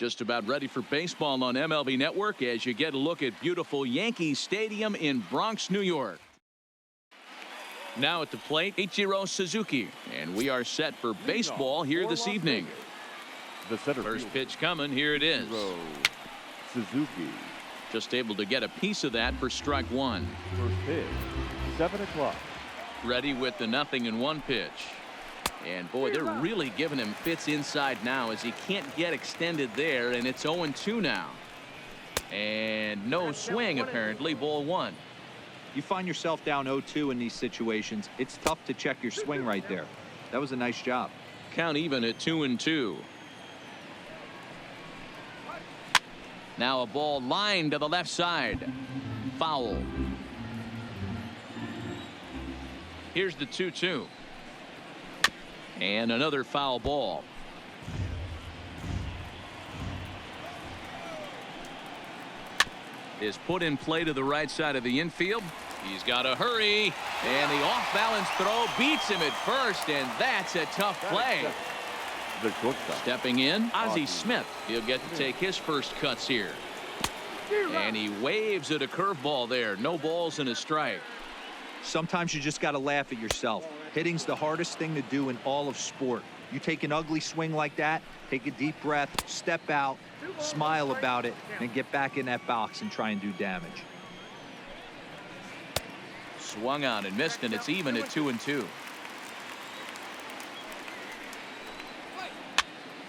Just about ready for baseball on MLB Network as you get a look at beautiful Yankee Stadium in Bronx, New York. Now at the plate, Ichiro Suzuki, and we are set for baseball here this evening. The First pitch coming. Here it is. Suzuki. Just able to get a piece of that for strike one. First pitch, 7 o'clock. Ready with the 0-1 pitch. And boy, they're really giving him fits inside now as he can't get extended there, and it's 0-2 now. And no swing apparently. Ball one. You find yourself down 0-2 in these situations. It's tough to check your swing right there. That was a nice job. Count even at 2-2. Now a ball lined to the left side. Foul. Here's the 2-2. And another foul ball. Is put in play to the right side of the infield. He's got to hurry. And the off-balance throw beats him at first, and that's a tough play. The shortstop. Stepping in, Ozzie Smith. He'll get to take his first cuts here. And he waves at a curveball there. No balls and a strike. Sometimes you just got to laugh at yourself. Hitting's the hardest thing to do in all of sport. You take an ugly swing like that, take a deep breath, step out, smile about it, and get back in that box and try and do damage. Swung on and missed, and it's even at 2-2.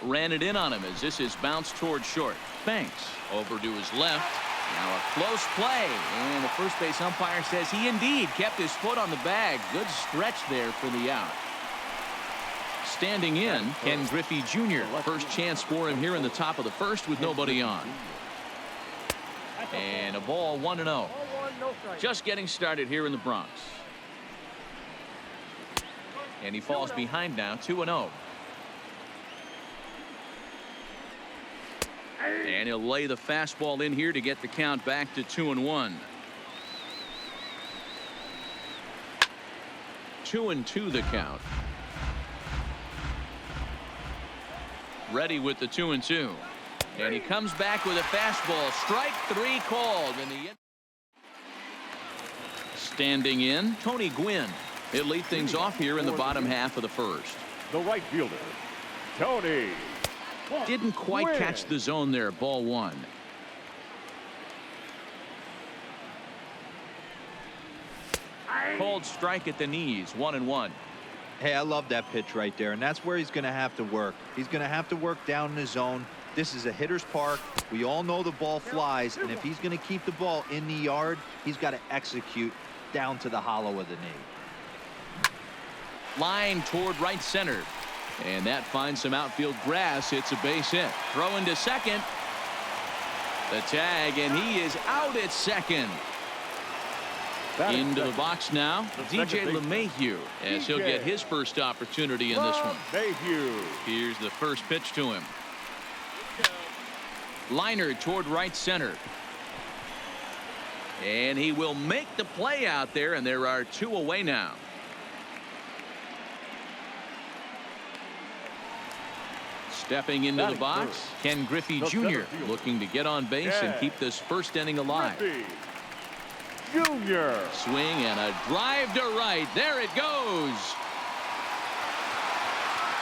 Ran it in on him as this is bounced toward short. Banks over to his left. Now a close play, and the first base umpire says he indeed kept his foot on the bag. Good stretch there for the out. Standing in, Ken Griffey Jr. First chance for him here in the top of the first with nobody on. And a ball 1-0. Just getting started here in the Bronx. And he falls behind now, 2-0. And he'll lay the fastball in here to get the count back to 2-1. 2-2 the count. Ready with the 2-2. And he comes back with a fastball. Strike three called. In the standing in, Tony Gwynn. He'll lead things off here in the bottom half of the first. The right fielder, Tony. Didn't quite catch the zone there. Ball one. Called strike at the knees. 1-1. Hey, I love that pitch right there, and that's where he's going to have to work. He's going to have to work down in the zone. This is a hitter's park. We all know the ball flies, and if he's going to keep the ball in the yard, he's got to execute down to the hollow of the knee. Line toward right center. And that finds some outfield grass. It's a base hit. Throw into second. The tag, and he is out at second. Into the box now, DJ LeMahieu, as he'll get his first opportunity in this one. Here's the first pitch to him. Liner toward right center. And he will make the play out there, and there are two away now. Stepping into the box, Ken Griffey Jr. looking to get on base and keep this first inning alive. Junior. Swing and a drive to right. There it goes.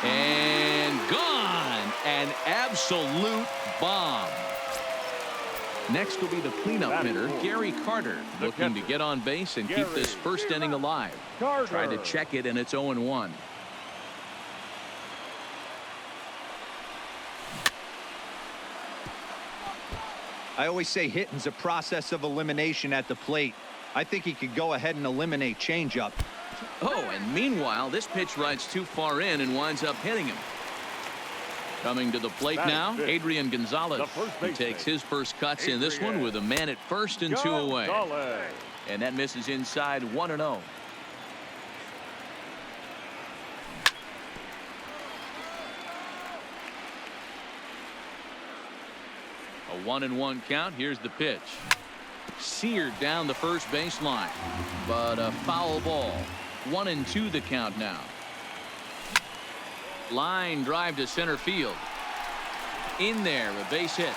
And gone. An absolute bomb. Next will be the cleanup hitter, Gary Carter, looking to get on base and keep this first inning alive. Try to check it, and it's 0-1. I always say hitting's a process of elimination at the plate. I think he could go ahead and eliminate changeup. Oh, and meanwhile, this pitch rides too far in and winds up hitting him. Coming to the plate now, Adrian Gonzalez. He takes his first cuts in this one with a man at first and two away. And that misses inside. 1-0. A 1-1 count. Here's the pitch. Seared down the first baseline, but a foul ball. 1-2 the count now. Line drive to center field. in there, a base hit.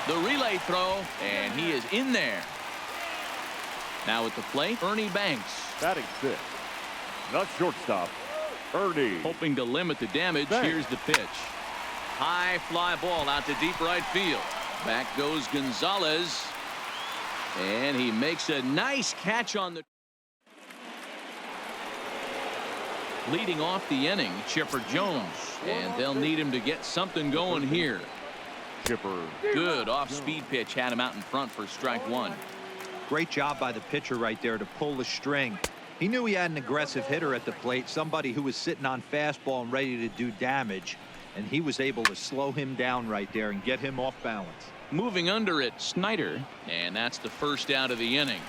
The relay throw, and he is in there. Now at the plate, Ernie Banks. Batting 6th. Not shortstop, Ernie. Hoping to limit the damage. Banks. Here's the pitch. High fly ball out to deep right field. Back goes Gonzalez. And he makes a nice catch on the... Leading off the inning, Chipper Jones. And they'll need him to get something going here. Chipper. Good off-speed pitch had him out in front for strike one. Great job by the pitcher right there to pull the string. He knew he had an aggressive hitter at the plate, somebody who was sitting on fastball and ready to do damage, and he was able to slow him down right there and get him off balance. Moving under it, Snyder, and that's the first out of the inning.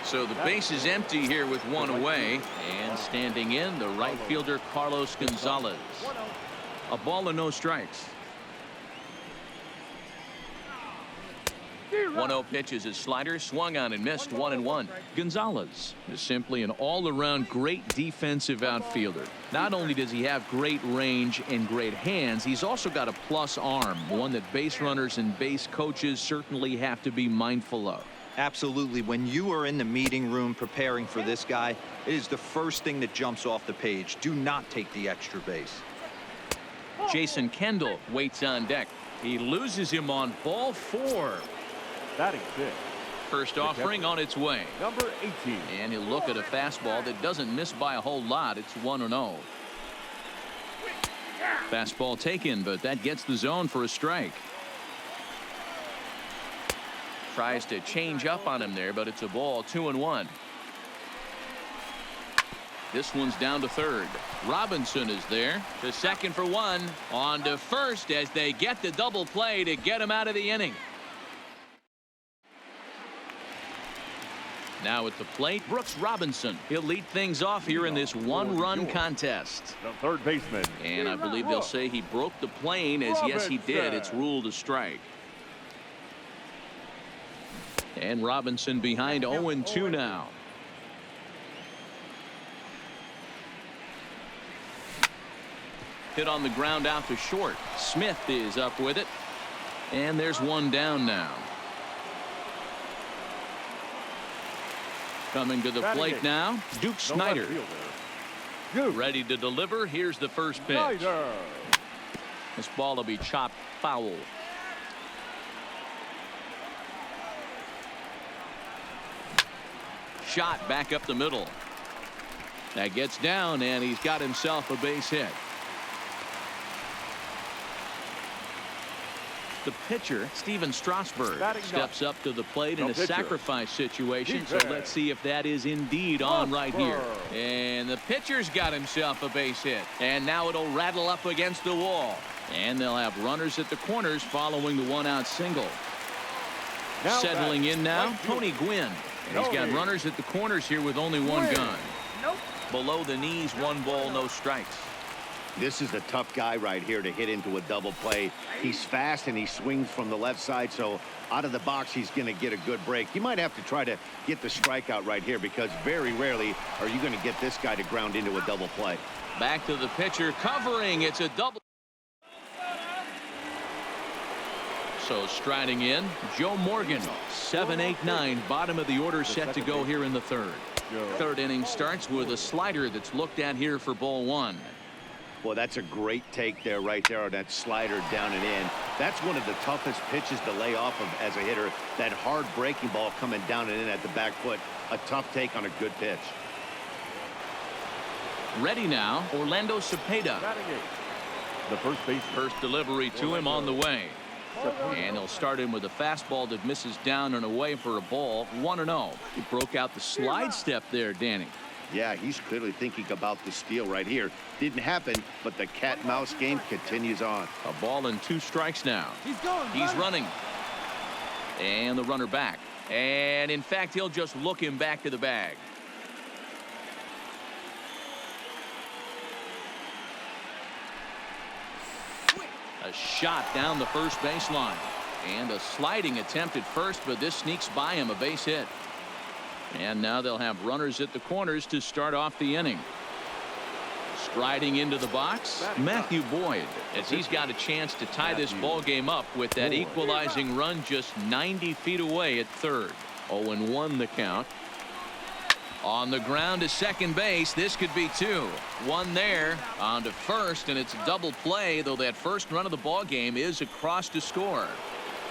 So the base is empty here with one away, and standing in, the right fielder Carlos Gonzalez. A ball and no strikes. 1-0 pitch is his slider, swung on and missed, 1-1. Gonzalez is simply an all-around great defensive outfielder. Not only does he have great range and great hands, he's also got a plus arm, one that base runners and base coaches certainly have to be mindful of. Absolutely. When you are in the meeting room preparing for this guy, it is the first thing that jumps off the page. Do not take the extra base. Jason Kendall waits on deck. He loses him on ball 4. Batting 6th. First offering on its way. Number 18. And he'll look at a fastball that doesn't miss by a whole lot. It's 1-0. Fastball taken, but that gets the zone for a strike. Tries to change up on him there, but it's a ball. 2-1. This one's down to third. Robinson is there to second for one. On to first as they get the double play to get him out of the inning. Now at the plate, Brooks Robinson. He'll lead things off here in this one-run contest. The third baseman. And I believe they'll say he broke the plane, as yes he did. It's ruled a strike. And Robinson behind 0-2 now. Hit on the ground out to short. Smith is up with it. And there's one down now. Coming to the plate now, Duke Snyder. Ready to deliver. Here's the first pitch. This ball will be chopped foul. Shot back up the middle. That gets down, and he's got himself a base hit. The pitcher, Steven Strasburg, steps up to the plate in a sacrifice situation. So let's see if that is indeed on right here. And the pitcher's got himself a base hit. And now it'll rattle up against the wall. And they'll have runners at the corners following the one-out single. Settling in now, Tony Gwynn. And he's got runners at the corners here with only one gun. Below the knees, 1 ball, no strikes. This is a tough guy right here to hit into a double play. He's fast and he swings from the left side, so out of the box he's going to get a good break. You might have to try to get the strikeout right here because very rarely are you going to get this guy to ground into a double play. Back to the pitcher, covering. It's a double. So striding in, Joe Morgan. 7, 8, 9, bottom of the order set to go here in the third. Third inning starts with a slider that's looked at here for ball 1. Well, that's a great take there right there on that slider down and in. That's one of the toughest pitches to lay off of as a hitter. That hard breaking ball coming down and in at the back foot. A tough take on a good pitch. Ready now, Orlando Cepeda. The first baseman. First delivery to him on the way. And he'll start him with a fastball that misses down and away for a ball. 1-0. He broke out the slide step there, Danny. Yeah, he's clearly thinking about the steal right here. Didn't happen, but the cat-mouse game continues on. A ball and 2 strikes now. He's running. And the runner back. And in fact, he'll just look him back to the bag. A shot down the first baseline. And a sliding attempt at first, but this sneaks by him, a base hit. And now they'll have runners at the corners to start off the inning. Striding into the box, Matthew Boyd, as he's got a chance to tie this ball game up with that equalizing run just 90 feet away at third. 0-1 the count. On the ground to second base. This could be two. One there on to first, and it's a double play, though that first run of the ball game is across to score.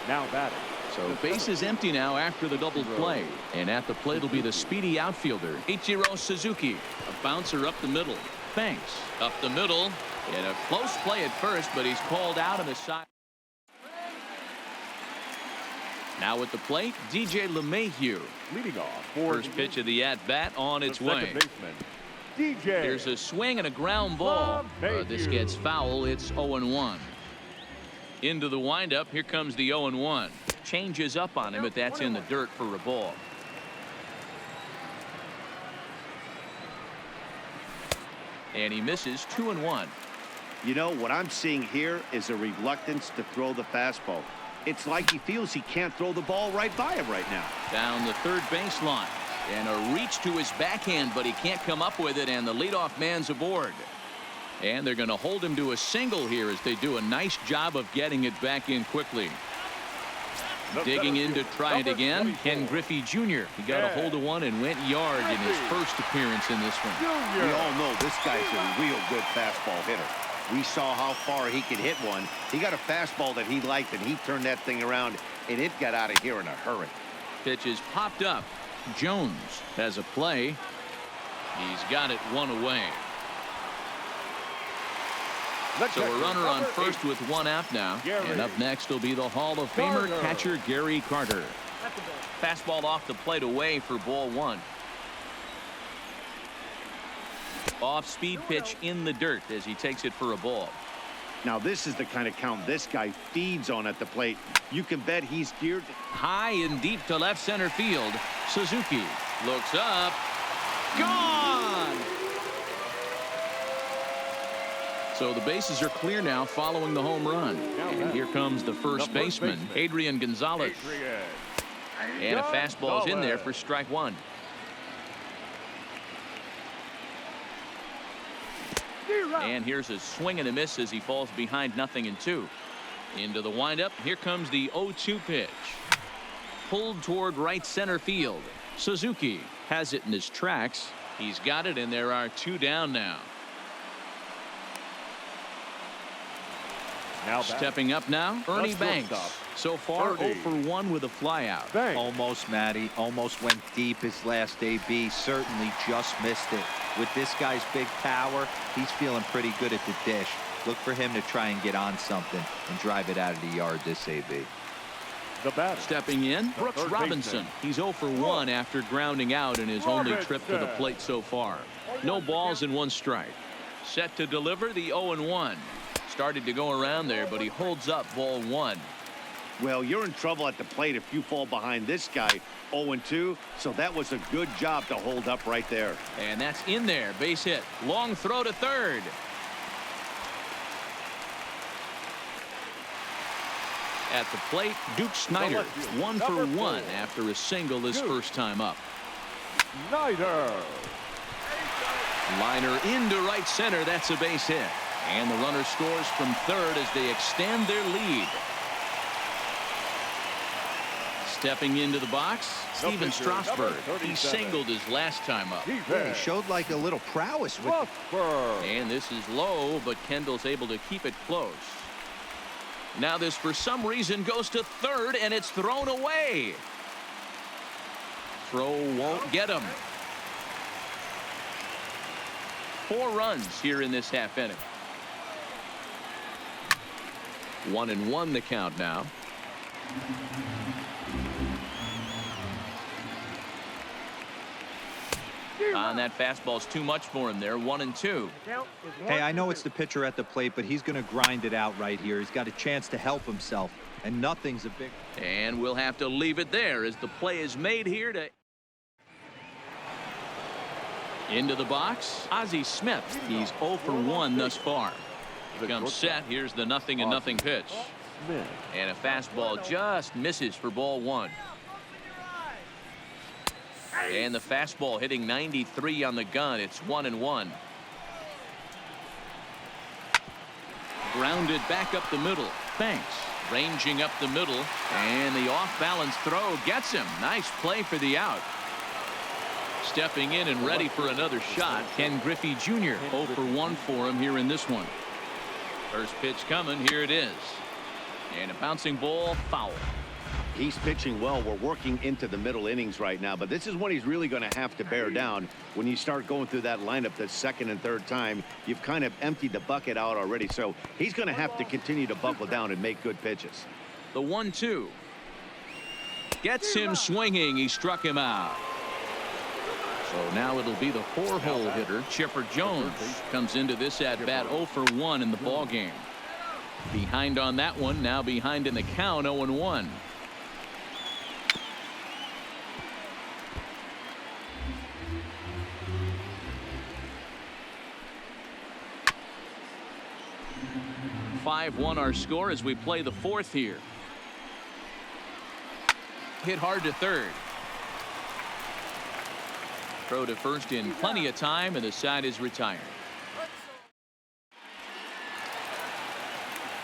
Now batting. So base is empty now after the double play. And at the plate will be the speedy outfielder, Ichiro Suzuki. A bouncer up the middle. Banks up the middle. And a close play at first, but he's called out on the side. Now at the plate, DJ LeMahieu. Leading off for First pitch of the at-bat on its way. second baseman, DJ. There's a swing and a ground ball. This gets foul. It's 0-1. Into the windup. Here comes the 0-1. Changes up on him, but that's in the dirt for a ball. And he misses 2-1. You know, what I'm seeing here is a reluctance to throw the fastball. It's like he feels he can't throw the ball right by him right now. Down the third baseline. And a reach to his backhand, but he can't come up with it, and the leadoff man's aboard. And they're going to hold him to a single here as they do a nice job of getting it back in quickly. Digging in to try it again, Ken Griffey Jr. He got a hold of one and went yard in his first appearance in this one. We all know this guy's a real good fastball hitter. We saw how far he could hit one. He got a fastball that he liked, and he turned that thing around, and it got out of here in a hurry. Pitch is popped up. Jones has a play. He's got it one away. So a runner on first with one out now. And up next will be the Hall of Famer catcher Gary Carter. Fastball off the plate away for ball one. Off-speed pitch in the dirt as he takes it for a ball. Now this is the kind of count this guy feeds on at the plate. You can bet he's geared. High and deep to left center field. Suzuki looks up. Gone! So the bases are clear now following the home run. And here comes the first baseman, Adrian Gonzalez. And a fastball's in there for strike one. And here's a swing and a miss as he falls behind 0-2. Into the windup. Here comes the 0-2 pitch. Pulled toward right center field. Suzuki has it in his tracks. He's got it, and there are two down now. Stepping up now, Ernie Banks. So far, 0 for 1 with a flyout. Almost, Matty. Almost went deep his last AB. Certainly just missed it. With this guy's big power, he's feeling pretty good at the dish. Look for him to try and get on something and drive it out of the yard this AB. Stepping in, Brooks Robinson. He's 0 for 1 after grounding out in his only trip to the plate so far. No balls and 1 strike. Set to deliver the 0-1. Started to go around there, but he holds up ball 1. Well, you're in trouble at the plate if you fall behind this guy 0-2. So that was a good job to hold up right there. And that's in there. Base hit. Long throw to third. At the plate, Duke Snyder, 1 for 1 after a single his first time up. Snyder. Liner into right center. That's a base hit. And the runner scores from third as they extend their lead. Stepping into the box, Steven Strasburg. He singled his last time up. Yeah, he showed like a little prowess with it. And this is low, but Kendall's able to keep it close. Now this, for some reason, goes to third, and it's thrown away. Throw won't get him. 4 runs here in this half inning. 1-1 the count now. On that fastball's too much for him there. 1-2. Hey, I know it's the pitcher at the plate, but he's going to grind it out right here. He's got a chance to help himself, and nothing's a big. And we'll have to leave it there as the play is made here to. Into the box, Ozzie Smith. He's 0 for 1 thus far. Comes set. Here's the 0-0 pitch. And a fastball just misses for ball 1. And the fastball hitting 93 on the gun. It's 1-1. Grounded back up the middle. Thanks. Ranging up the middle. And the off-balance throw gets him. Nice play for the out. Stepping in and ready for another shot. Ken Griffey Jr. 0 for 1 for him here in this one. First pitch coming. Here it is. And a bouncing ball, foul. He's pitching well. We're working into the middle innings right now, but this is when he's really going to have to bear down. When you start going through that lineup the second and third time, you've kind of emptied the bucket out already. So he's going to have to continue to buckle down and make good pitches. The 1-2. Gets him swinging. He struck him out. So now it'll be the 4-hole hitter, Chipper Jones. Comes into this at-bat 0 for 1 in the ballgame. Behind on that one, now behind in the count, 0-1. Our score as we play the fourth here. Hit hard to third. Throw to first in plenty of time, and the side is retired.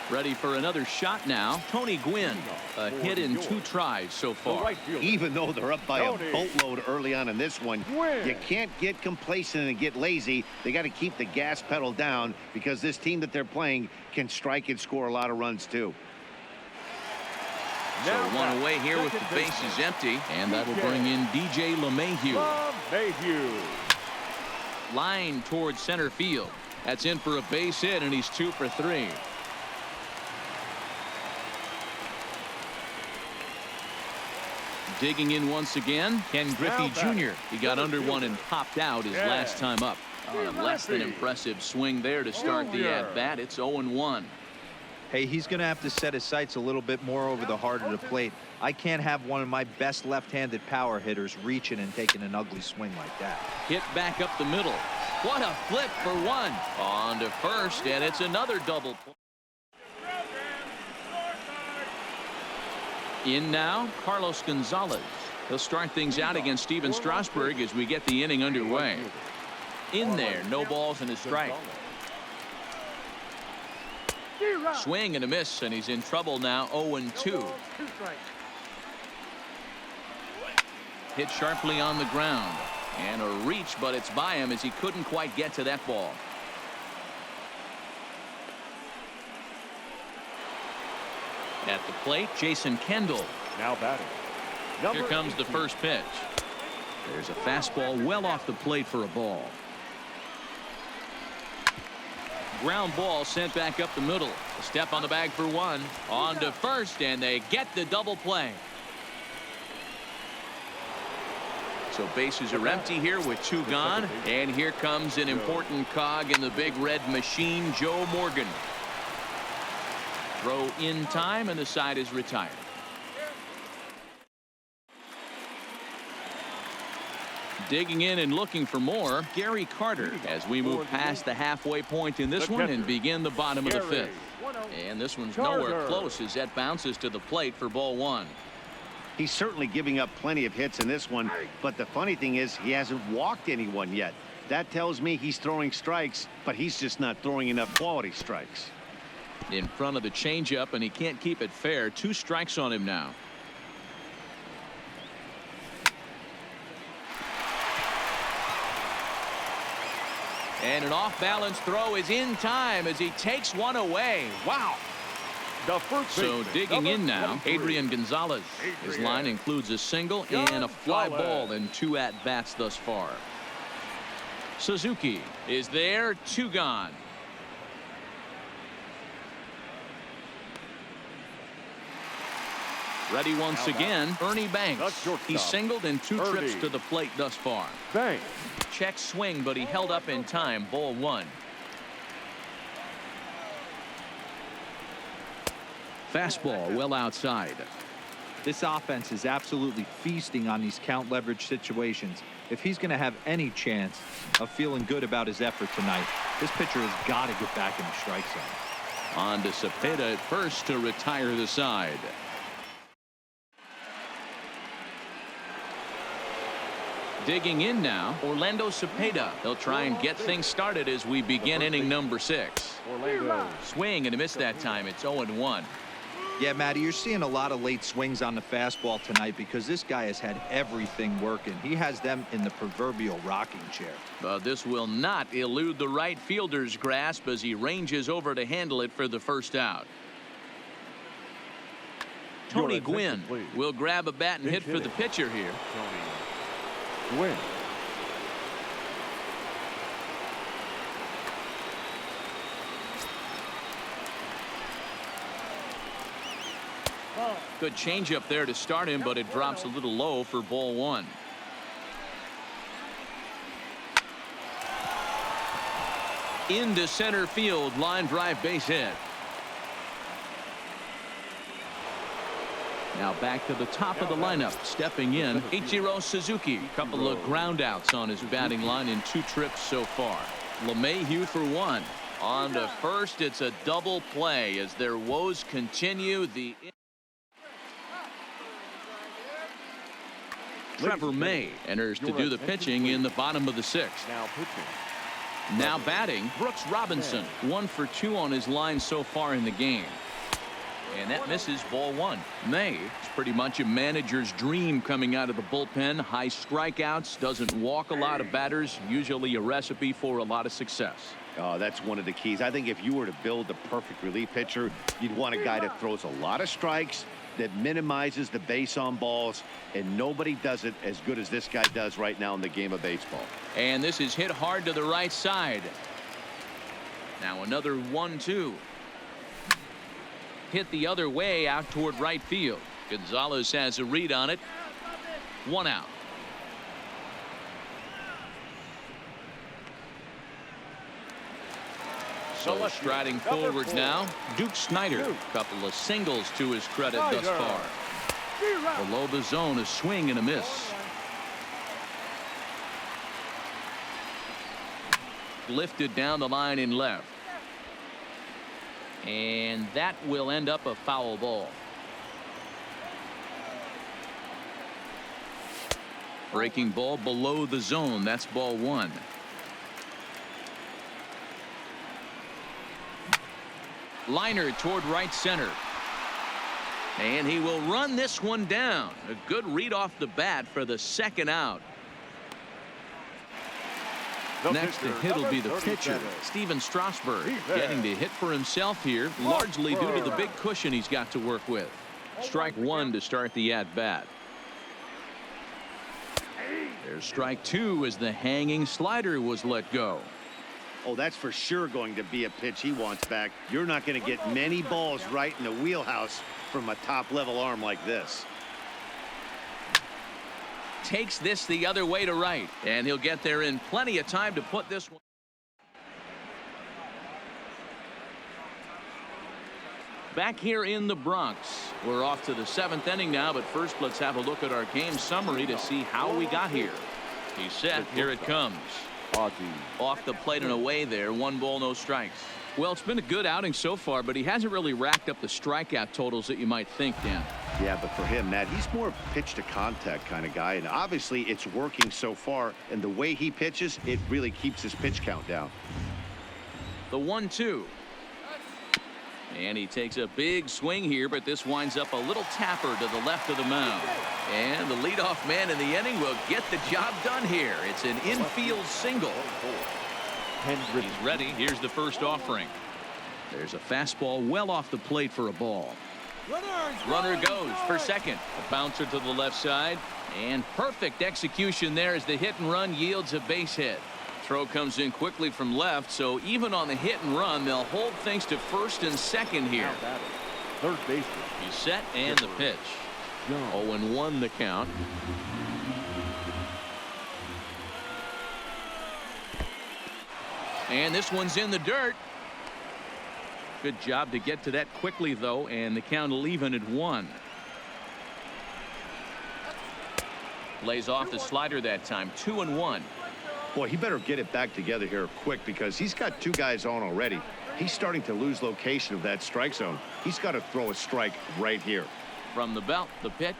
Ready for another shot now. Tony Gwynn, a hit in 2 tries so far. Even though they're up by a boatload early on in this one, you can't get complacent and get lazy. They got to keep the gas pedal down because this team that they're playing can strike and score a lot of runs too. So one away here with the bases empty, and that'll bring in DJ LeMahieu. Line towards center field. That's in for a base hit, and he's 2 for 3. Digging in once again, Ken Griffey Jr. He got under one and popped out his last time up. Less than impressive swing there to start the at-bat. It's 0-1. Hey, he's going to have to set his sights a little bit more over the heart of the plate. I can't have one of my best left-handed power hitters reaching and taking an ugly swing like that. Hit back up the middle. What a flip for 1. On to first, and it's another double play. In now, Carlos Gonzalez. He'll start things out against Steven Strasburg as we get the inning underway. In there, no balls and a strike. Swing and a miss, and he's in trouble now. 0-2. Hit sharply on the ground. And a reach, but it's by him as he couldn't quite get to that ball. At the plate, Jason Kendall. Now batting. Here comes the first pitch. There's a fastball well off the plate for a ball. Ground ball sent back up the middle. A step on the bag for 1. On to first, and they get the double play. So bases are empty here with 2 gone. And here comes an important cog in the big red machine, Joe Morgan. Throw in time, and the side is retired. Digging in and looking for more, Gary Carter, as we move past the halfway point in this one and begin the bottom of the 5th. And this one's nowhere close as that bounces to the plate for ball 1. He's certainly giving up plenty of hits in this one, but the funny thing is he hasn't walked anyone yet. That tells me he's throwing strikes, but he's just not throwing enough quality strikes. In front of the changeup, and he can't keep it fair. 2 strikes on him now. And an off-balance throw is in time as he takes one away. Wow. So digging in now, Adrian Gonzalez. His line includes a single and a fly ball in 2 at-bats thus far. Suzuki is there, 2 gone. Ready once again, Ernie Banks. He singled in 2 trips to the plate thus far. Check swing, but he held up in time. Ball 1. Fastball well outside. This offense is absolutely feasting on these count leverage situations. If he's going to have any chance of feeling good about his effort tonight, this pitcher has got to get back in the strike zone. On to Cepeda at first to retire the side. Digging in now, Orlando Cepeda. They'll try and get things started as we begin inning number 6. Orlando. Swing and a miss that time. It's 0-1. Yeah, Matty, you're seeing a lot of late swings on the fastball tonight because this guy has had everything working. He has them in the proverbial rocking chair. But this will not elude the right fielder's grasp as he ranges over to handle it for the first out. Tony Your Gwynn attention, please. will grab a bat and hit Pinch for the hitting. pitcher here. Tony Gwynn. Good changeup there to start him, but it drops a little low for ball 1. Into center field, line drive, base hit. Now back to the top of the lineup, stepping in, Ichiro Suzuki. A couple of ground outs on his batting line in 2 trips so far. LeMahieu for 1. On to first, it's a double play as their woes continue. Trevor May enters to do the pitching in the bottom of the 6th. Now pitching. Now batting, Brooks Robinson. 1 for 2 on his line so far in the game. And that misses, ball 1. May is pretty much a manager's dream coming out of the bullpen. High strikeouts, doesn't walk a lot of batters, usually a recipe for a lot of success. Oh, that's one of the keys. I think if you were to build the perfect relief pitcher, you'd want a guy that throws a lot of strikes, that minimizes the base on balls, and nobody does it as good as this guy does right now in the game of baseball. And this is hit hard to the right side. Now another 1-2. Hit the other way out toward right field. Gonzalez has a read on it. 1 out. So striding forward now, Duke Snider. Couple of singles to his credit thus far. Below the zone, a swing and a miss. Lifted down the line in left. And that will end up a foul ball. Breaking ball below the zone. That's ball 1. Liner toward right center. And he will run this one down. A good read off the bat for the 2nd out. Next to hit will be the pitcher, Steven Strasburg, getting to hit for himself here, largely due to the big cushion he's got to work with. Strike 1 to start the at-bat. There's strike 2 as the hanging slider was let go. Oh, that's for sure going to be a pitch he wants back. You're not going to get many balls right in the wheelhouse from a top-level arm like this. Takes this the other way to right, and he'll get there in plenty of time to put this one. Back here in the Bronx, we're off to the 7th inning now, but first let's have a look at our game summary to see how we got here. He's set. Here it comes. Off the plate and away there. 1 ball, no strikes. Well, it's been a good outing so far, but he hasn't really racked up the strikeout totals that you might think, Dan. Yeah, but for him, Matt, he's more pitch to contact kind of guy, and obviously it's working so far, and the way he pitches, it really keeps his pitch count down. The 1-2. And he takes a big swing here, but this winds up a little tapper to the left of the mound. And the leadoff man in the inning will get the job done here. It's an infield single. He's ready. Here's the first offering. There's a fastball well off the plate for a ball. Runner goes for second. A bouncer to the left side. And perfect execution there as the hit and run yields a base hit. Throw comes in quickly from left, so even on the hit and run, they'll hold things to first and second here. Third baseman. He's set and the pitch. 0-1 the count. And this one's in the dirt. Good job to get to that quickly, though, and the count will even at 1. Lays off the slider that time. 2-1. Boy, he better get it back together here quick because he's got 2 guys on already. He's starting to lose location of that strike zone. He's got to throw a strike right here. From the belt, the pitch.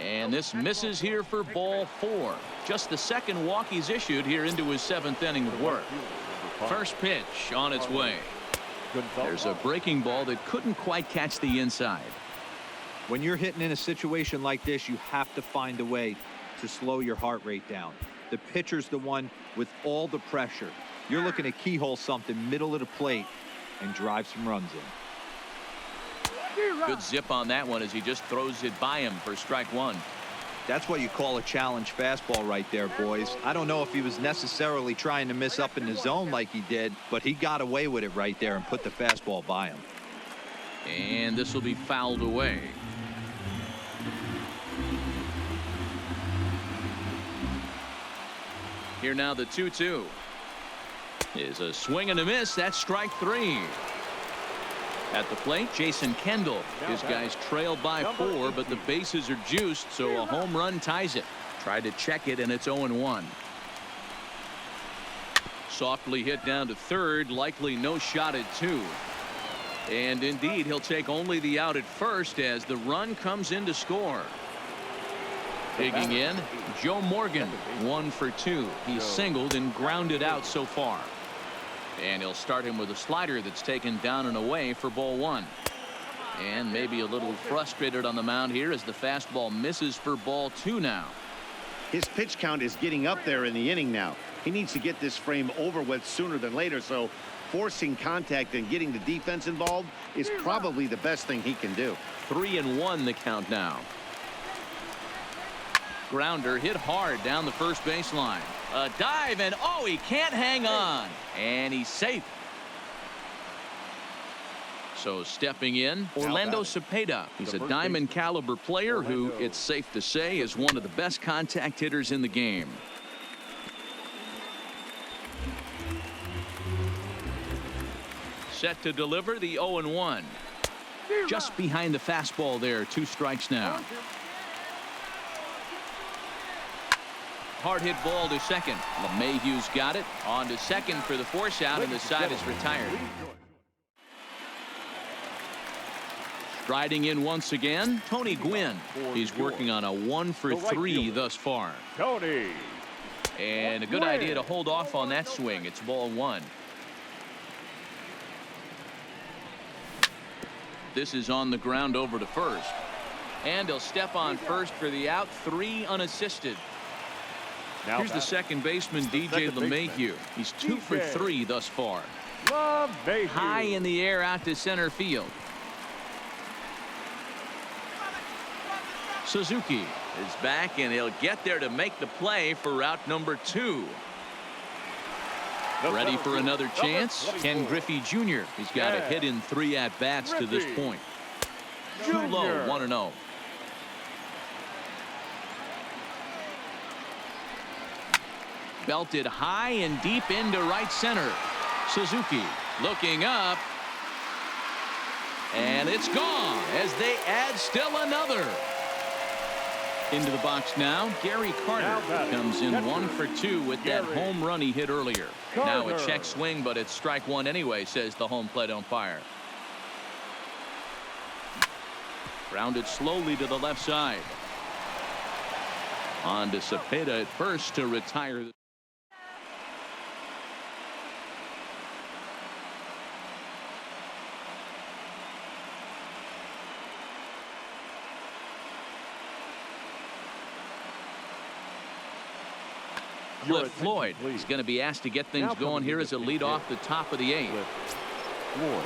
And this misses here for ball 4. Just the second walk he's issued here into his 7th inning of work. First pitch on its way. There's a breaking ball that couldn't quite catch the inside. When you're hitting in a situation like this, you have to find a way to slow your heart rate down. The pitcher's the one with all the pressure. You're looking to keyhole something middle of the plate and drive some runs in. Good zip on that one as he just throws it by him for strike 1. That's what you call a challenge fastball right there, boys. I don't know if he was necessarily trying to miss up in the zone like he did, but he got away with it right there and put the fastball by him. And this will be fouled away. Here now the 2-2 is a swing and a miss. That's strike 3. At the plate, Jason Kendall. His guys trail by 4, but the bases are juiced, so a home run ties it. Tried to check it, and it's 0-1. Softly hit down to third, likely no shot at 2. And indeed, he'll take only the out at first as the run comes in to score. Digging in, Joe Morgan, 1 for 2. He's singled and grounded out so far. And he'll start him with a slider that's taken down and away for ball 1. And maybe a little frustrated on the mound here as the fastball misses for ball 2 now. His pitch count is getting up there in the inning now. He needs to get this frame over with sooner than later, so forcing contact and getting the defense involved is probably the best thing he can do. 3-1 the count now. Grounder hit hard down the first baseline. A dive, and oh, he can't hang on. And he's safe. So stepping in, Orlando Cepeda. He's a diamond caliber player who, it's safe to say, is one of the best contact hitters in the game. Set to deliver the 0-1. Just behind the fastball there. 2 strikes now. Hard hit ball to second. LeMahieu's got it. On to second for the force out, and the side is retired. Striding in once again, Tony Gwynn. He's working on a 1 for 3 thus far. Tony. And a good idea to hold off on that swing. It's ball 1. This is on the ground over to first. And he'll step on first for the out. 3 unassisted. Here's the second baseman, DJ LeMahieu. He's 2 for 3 thus far. High in the air out to center field. Suzuki is back, and he'll get there to make the play for route number 2. Ready for another chance? Ken Griffey Jr. He's got a hit in 3 at-bats to this point. Too low, 1-0. Belted high and deep into right center. Suzuki looking up. And it's gone as they add still another. Into the box now, Gary Carter comes in 1 for 2 with that home run he hit earlier. Now a check swing, but it's strike 1 anyway, says the home plate umpire. Grounded slowly to the left side. On to Cepeda at first to retire. Cliff Floyd is going to be asked to get things going here as a lead off the top of the 8th. Floyd.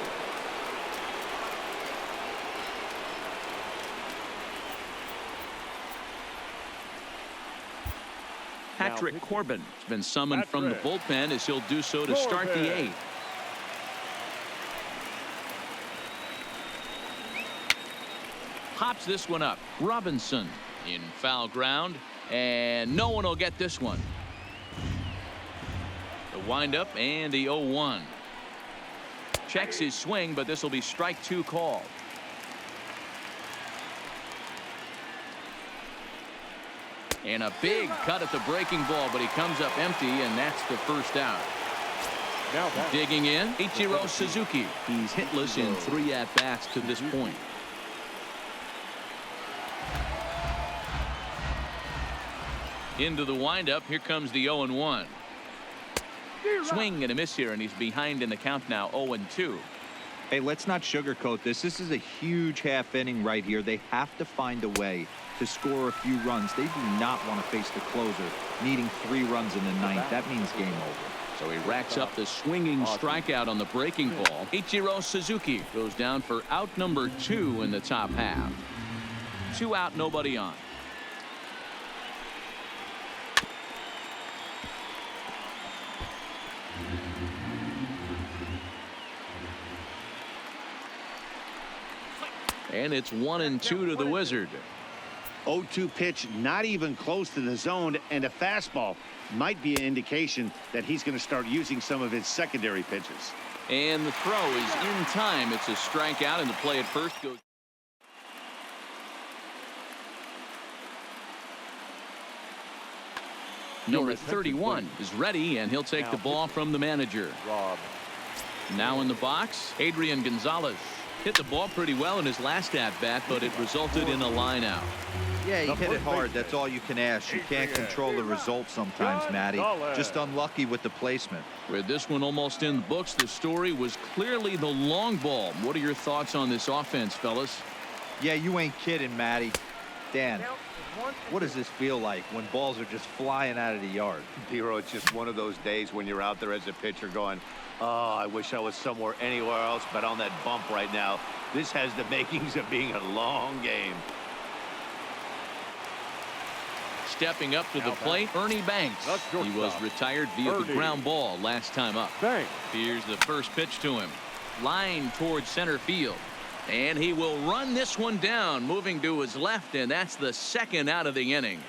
Patrick Corbin has been summoned from the bullpen as he'll do so to start the 8th. Pops this one up. Robinson in foul ground, and no one will get this one. The windup and the 0-1. Checks his swing, but this will be strike 2 called. And a big cut at the breaking ball, but he comes up empty, and that's the first out. Digging in, Ichiro Suzuki. He's hitless in 3 at-bats to this point. Into the windup. Here comes the 0-1. Swing and a miss here, and he's behind in the count now, 0-2. Hey, let's not sugarcoat this. This is a huge half inning right here. They have to find a way to score a few runs. They do not want to face the closer needing 3 runs in the ninth. That means game over. So he racks up the swinging strikeout on the breaking ball. Ichiro Suzuki goes down for out number 2 in the top half. 2 out, nobody on. And it's 1-2 to the Wizard. 0-2 pitch, not even close to the zone, and a fastball might be an indication that he's going to start using some of his secondary pitches. And the throw is in time. It's a strikeout, and the play at first goes. Number 31 is ready, and he'll take the ball from the manager. Now in the box, Adrian Gonzalez. Hit the ball pretty well in his last at-bat, but it resulted in a line out. Yeah, he hit it hard. That's all you can ask. You can't control the result sometimes, Matty. Just unlucky with the placement. With this one almost in the books, the story was clearly the long ball. What are your thoughts on this offense, fellas? Yeah, you ain't kidding, Matty. Dan, what does this feel like when balls are just flying out of the yard? Hero, it's just one of those days when you're out there as a pitcher going, oh, I wish I was somewhere anywhere else but on that bump right now. This has the makings of being a long game. Stepping up to the plate, Ernie Banks. He was retired via the ground ball last time up. Here's the first pitch to him. Line towards center field. And he will run this one down, moving to his left, and that's the second out of the inning.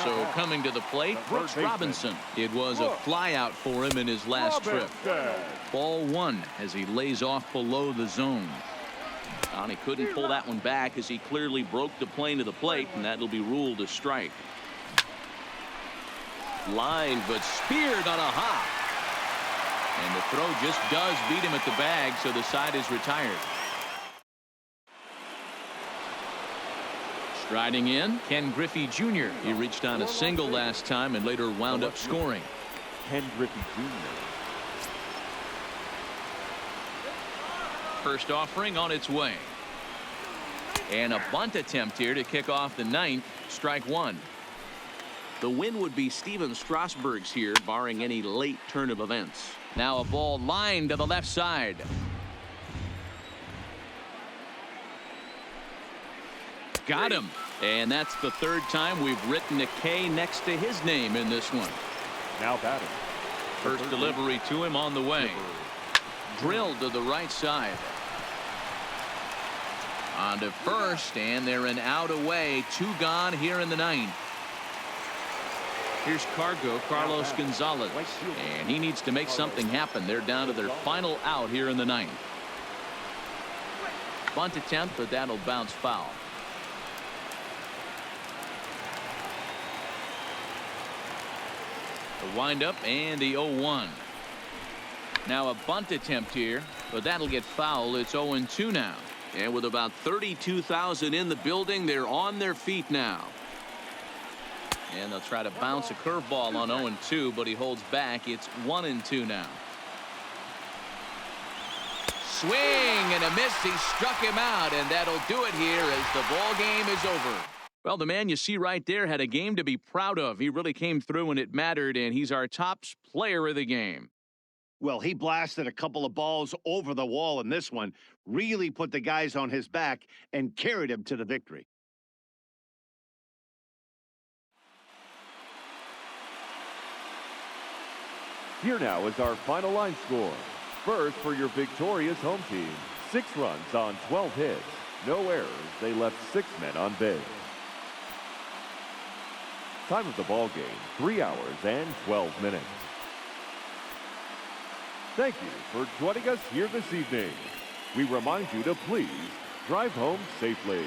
So coming to the plate, Brooks Robinson. It was a fly out for him in his last trip. Ball 1 as he lays off below the zone. And he couldn't pull that one back as he clearly broke the plane to the plate, and that'll be ruled a strike. Line, but speared on a hop. And the throw just does beat him at the bag, so the side is retired. Striding in, Ken Griffey Jr. He reached on a single last time and later wound up scoring. Ken Griffey Jr. First offering on its way. And a bunt attempt here to kick off the ninth. Strike 1. The win would be Steven Strasburg's here, barring any late turn of events. Now a ball lined to the left side. Got him. And that's the third time we've written a K next to his name in this one. Now batting. First delivery to him on the way. Drilled to the right side. On to first, and they're an out away. 2 gone here in the ninth. Here's Carlos Gonzalez, and he needs to make something happen. They're down to their final out here in the ninth. Bunt attempt, but that'll bounce foul. The windup and the 0-1. Now a bunt attempt here, but that'll get foul. It's 0-2 now. And with about 32,000 in the building, they're on their feet now. And they'll try to bounce a curveball on 0-2, but he holds back. It's 1-2 now. Swing and a miss. He struck him out, and that'll do it here as the ball game is over. Well, the man you see right there had a game to be proud of. He really came through and it mattered, and he's our top player of the game. Well, he blasted a couple of balls over the wall in this one, really put the guys on his back and carried him to the victory. Here now is our final line score. First, for your victorious home team, 6 runs on 12 hits. No errors. They left 6 men on base. Time of the ball game, 3 hours and 12 minutes. Thank you for joining us here this evening. We remind you to please drive home safely.